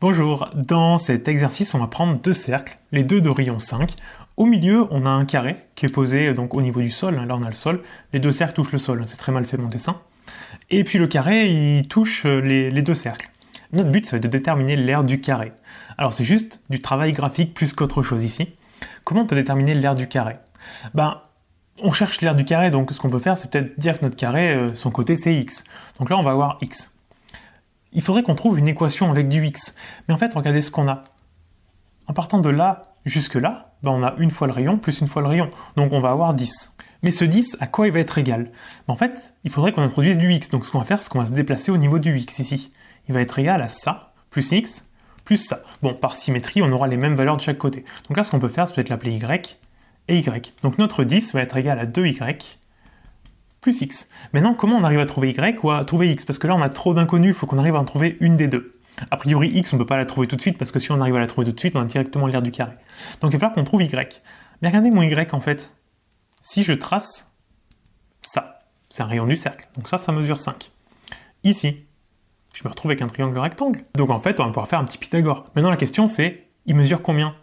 Bonjour, dans cet exercice on va prendre deux cercles, les deux de rayon 5. Au milieu on a un carré qui est posé donc au niveau du sol, là on a le sol, les deux cercles touchent le sol, c'est très mal fait mon dessin. Et puis le carré il touche les deux cercles. Notre but ça va être de déterminer l'aire du carré. Alors c'est juste du travail graphique plus qu'autre chose ici. Comment on peut déterminer l'aire du carré? On cherche l'aire du carré, donc ce qu'on peut faire c'est peut-être dire que notre carré, son côté c'est x. Donc là on va avoir x. Il faudrait qu'on trouve une équation avec du x. Mais en fait, regardez ce qu'on a. En partant de là jusque là, on a une fois le rayon plus une fois le rayon. Donc on va avoir 10. Mais ce 10, à quoi il va être égal? En fait, il faudrait qu'on introduise du x. Donc ce qu'on va faire, c'est qu'on va se déplacer au niveau du x ici. Il va être égal à ça, plus x, plus ça. Bon, par symétrie, on aura les mêmes valeurs de chaque côté. Donc là, ce qu'on peut faire, c'est peut-être l'appeler y et y. Donc notre 10 va être égal à 2y plus x. Maintenant, comment on arrive à trouver y ou à trouver x? Parce que là, on a trop d'inconnus, il faut qu'on arrive à en trouver une des deux. A priori, x, on ne peut pas la trouver tout de suite, parce que si on arrive à la trouver tout de suite, on a directement l'aire du carré. Donc il va falloir qu'on trouve y. Mais regardez mon y, en fait. Si je trace ça, c'est un rayon du cercle. Donc ça mesure 5. Ici, je me retrouve avec un triangle rectangle. Donc en fait, on va pouvoir faire un petit Pythagore. Maintenant, la question, c'est, il mesure combien?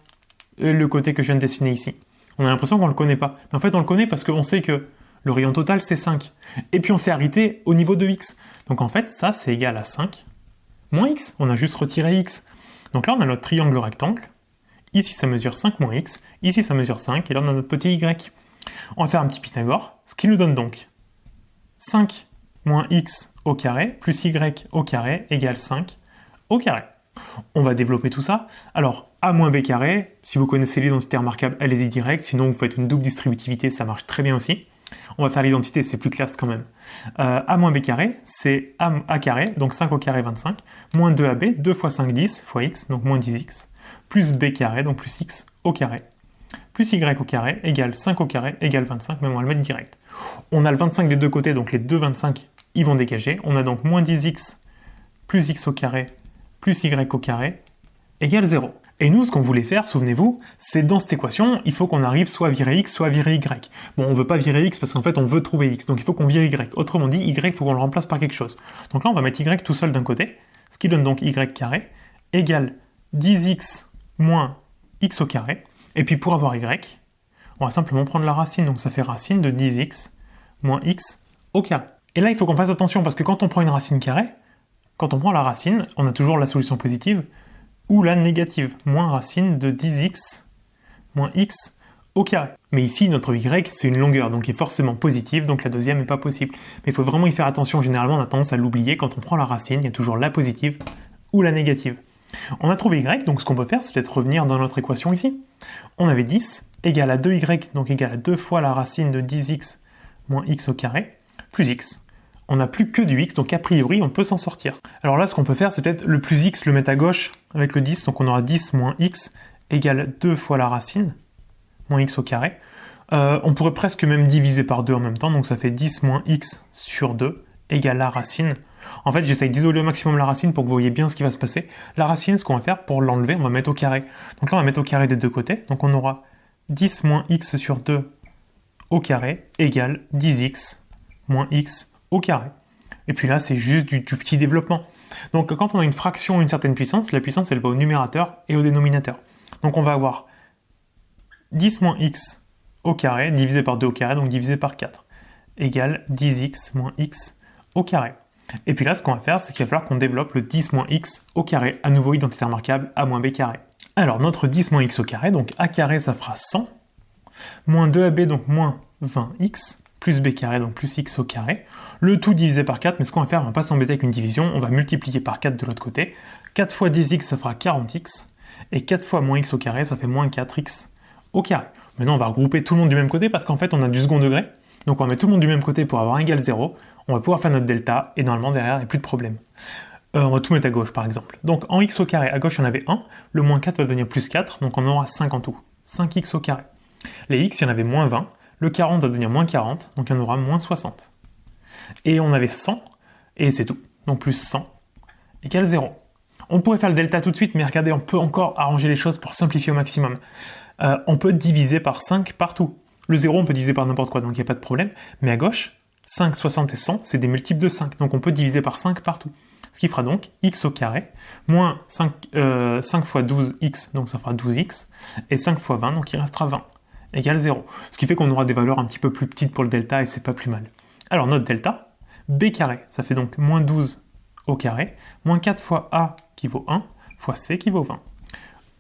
Le côté que je viens de dessiner ici. On a l'impression qu'on ne le connaît pas. Mais en fait, on le connaît parce qu'on sait que le rayon total, c'est 5. Et puis on s'est arrêté au niveau de x. Donc en fait, ça, c'est égal à 5 moins x. On a juste retiré x. Donc là, on a notre triangle rectangle. Ici, ça mesure 5 moins x. Ici, ça mesure 5. Et là, on a notre petit y. On va faire un petit Pythagore. Ce qui nous donne donc 5 moins x au carré plus y au carré égale 5 au carré. On va développer tout ça. Alors, a moins b carré, si vous connaissez l'identité remarquable, allez-y direct. Sinon, vous faites une double distributivité, ça marche très bien aussi. On va faire l'identité, c'est plus classe quand même. A moins b carré, c'est a carré, donc 5 au carré 25, moins 2ab, 2 fois 5, 10, fois x, donc moins 10x, plus b carré, donc plus x au carré, plus y au carré, égale 5 au carré, égale 25, mais on va le mettre direct. On a le 25 des deux côtés, donc les deux 25, ils vont dégager. On a donc moins 10x, plus x au carré, plus y au carré, égale 0. Et nous, ce qu'on voulait faire, souvenez-vous, c'est dans cette équation, il faut qu'on arrive soit à virer x, soit à virer y. Bon, on veut pas virer x parce qu'en fait, on veut trouver x, donc il faut qu'on vire y. Autrement dit, y, il faut qu'on le remplace par quelque chose. Donc là, on va mettre y tout seul d'un côté, ce qui donne donc y carré égale 10x moins x au carré. Et puis pour avoir y, on va simplement prendre la racine, donc ça fait racine de 10x moins x au carré. Et là, il faut qu'on fasse attention parce que quand on prend une racine carrée, quand on prend la racine, on a toujours la solution positive, ou la négative, moins racine de 10x moins x au carré. Mais ici, notre y, c'est une longueur, donc qui est forcément positive, donc la deuxième n'est pas possible. Mais il faut vraiment y faire attention, généralement on a tendance à l'oublier, quand on prend la racine, il y a toujours la positive ou la négative. On a trouvé y, donc ce qu'on peut faire, c'est peut-être revenir dans notre équation ici. On avait 10 égale à 2y, donc égale à 2 fois la racine de 10x moins x au carré, plus x. On n'a plus que du x, donc a priori, on peut s'en sortir. Alors là, ce qu'on peut faire, c'est peut-être le plus x, le mettre à gauche avec le 10, donc on aura 10 moins x égale 2 fois la racine, moins x au carré. On pourrait presque même diviser par 2 en même temps, donc ça fait 10 moins x sur 2 égale la racine. En fait, j'essaye d'isoler au maximum la racine pour que vous voyez bien ce qui va se passer. La racine, ce qu'on va faire, pour l'enlever, on va mettre au carré. Donc là, on va mettre au carré des deux côtés, donc on aura 10 moins x sur 2 au carré égale 10x moins x au carré. Et puis là, c'est juste du petit développement. Donc quand on a une fraction à une certaine puissance, la puissance, elle va au numérateur et au dénominateur. Donc on va avoir 10 moins x au carré, divisé par 2 au carré, donc divisé par 4, égale 10x moins x au carré. Et puis là, ce qu'on va faire, c'est qu'il va falloir qu'on développe le 10 moins x au carré, à nouveau identité remarquable, a moins b carré. Alors notre 10 moins x au carré, donc a carré, ça fera 100, moins 2ab, donc moins 20x, plus b carré, donc plus x au carré. Le tout divisé par 4, mais ce qu'on va faire, on va pas s'embêter avec une division, on va multiplier par 4 de l'autre côté. 4 fois 10x, ça fera 40x, et 4 fois moins x au carré, ça fait moins 4x au carré. Maintenant, on va regrouper tout le monde du même côté, parce qu'en fait, on a du second degré, donc on va mettre tout le monde du même côté pour avoir 1 égale 0, on va pouvoir faire notre delta, et normalement, derrière, il n'y a plus de problème. On va tout mettre à gauche, par exemple. Donc, en x au carré, à gauche, il y en avait 1, le moins 4 va devenir plus 4, donc on en aura 5 en tout. 5x au carré. Les x, il y en avait moins 20, le 40 va devenir moins 40, donc il y en aura moins 60. Et on avait 100, et c'est tout. Donc plus 100 égale 0. On pourrait faire le delta tout de suite, mais regardez, on peut encore arranger les choses pour simplifier au maximum. On peut diviser par 5 partout. Le 0, on peut diviser par n'importe quoi, donc il n'y a pas de problème. Mais à gauche, 5, 60 et 100, c'est des multiples de 5, donc on peut diviser par 5 partout. ce qui fera donc x au carré, moins 5 fois 12x, donc ça fera 12x, et 5 fois 20, donc il restera 20, égale 0. Ce qui fait qu'on aura des valeurs un petit peu plus petites pour le delta, et c'est pas plus mal. Alors notre delta, b carré, ça fait donc moins 12 au carré, moins 4 fois a qui vaut 1, fois c qui vaut 20.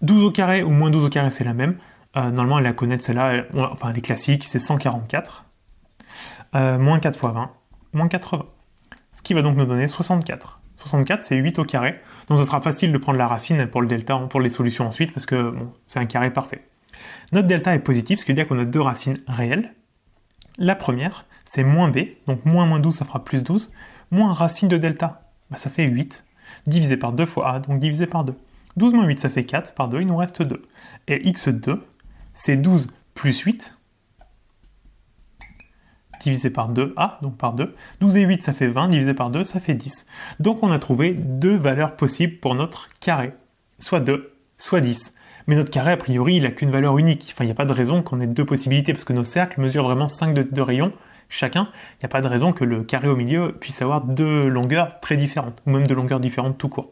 12 au carré ou moins 12 au carré, c'est la même. Normalement, elle la connaît, celle-là, enfin, elle est classique, c'est 144. Moins 4 fois 20, moins 80. Ce qui va donc nous donner 64. 64, c'est 8 au carré. Donc, ça sera facile de prendre la racine pour le delta, pour les solutions ensuite, parce que bon, c'est un carré parfait. Notre delta est positif, ce qui veut dire qu'on a deux racines réelles. La première, c'est moins b, donc moins 12, ça fera plus 12. Moins racine de delta, ça fait 8, divisé par 2 fois a, donc divisé par 2. 12 moins 8, ça fait 4, par 2, il nous reste 2. Et x2, c'est 12 plus 8, divisé par 2a, donc par 2. 12 et 8, ça fait 20, divisé par 2, ça fait 10. Donc on a trouvé deux valeurs possibles pour notre carré, soit 2, soit 10. Mais notre carré, a priori, il n'a qu'une valeur unique. Enfin, il n'y a pas de raison qu'on ait deux possibilités, parce que nos cercles mesurent vraiment 5 de rayons chacun. Il n'y a pas de raison que le carré au milieu puisse avoir deux longueurs très différentes, ou même deux longueurs différentes tout court.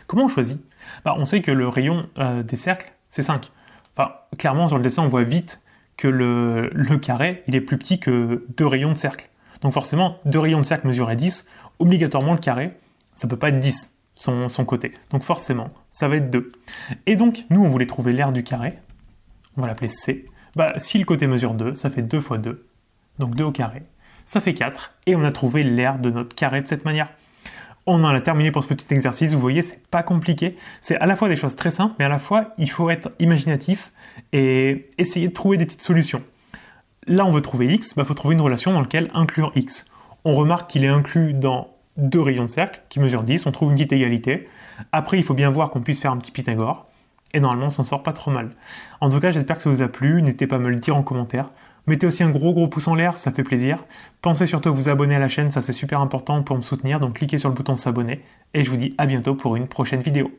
Comment on choisit ? On sait que le rayon des cercles, c'est 5. Enfin, clairement, sur le dessin, on voit vite que le carré, il est plus petit que deux rayons de cercle. Donc forcément, deux rayons de cercle mesurés 10, obligatoirement, le carré, ça ne peut pas être 10, son côté. Donc forcément, ça va être 2. Et donc, nous, on voulait trouver l'aire du carré. On va l'appeler C. Si le côté mesure 2, ça fait 2 fois 2. Donc 2 au carré. Ça fait 4. Et on a trouvé l'aire de notre carré de cette manière. On en a terminé pour ce petit exercice. Vous voyez, c'est pas compliqué. C'est à la fois des choses très simples, mais à la fois, il faut être imaginatif et essayer de trouver des petites solutions. Là, on veut trouver x, faut trouver une relation dans laquelle inclure x. On remarque qu'il est inclus dans deux rayons de cercle qui mesurent 10. On trouve une petite égalité. Après, il faut bien voir qu'on puisse faire un petit Pythagore. Et normalement, on s'en sort pas trop mal. En tout cas, j'espère que ça vous a plu. N'hésitez pas à me le dire en commentaire. Mettez aussi un gros pouce en l'air, ça fait plaisir. Pensez surtout à vous abonner à la chaîne, ça c'est super important pour me soutenir, donc cliquez sur le bouton s'abonner. Et je vous dis à bientôt pour une prochaine vidéo.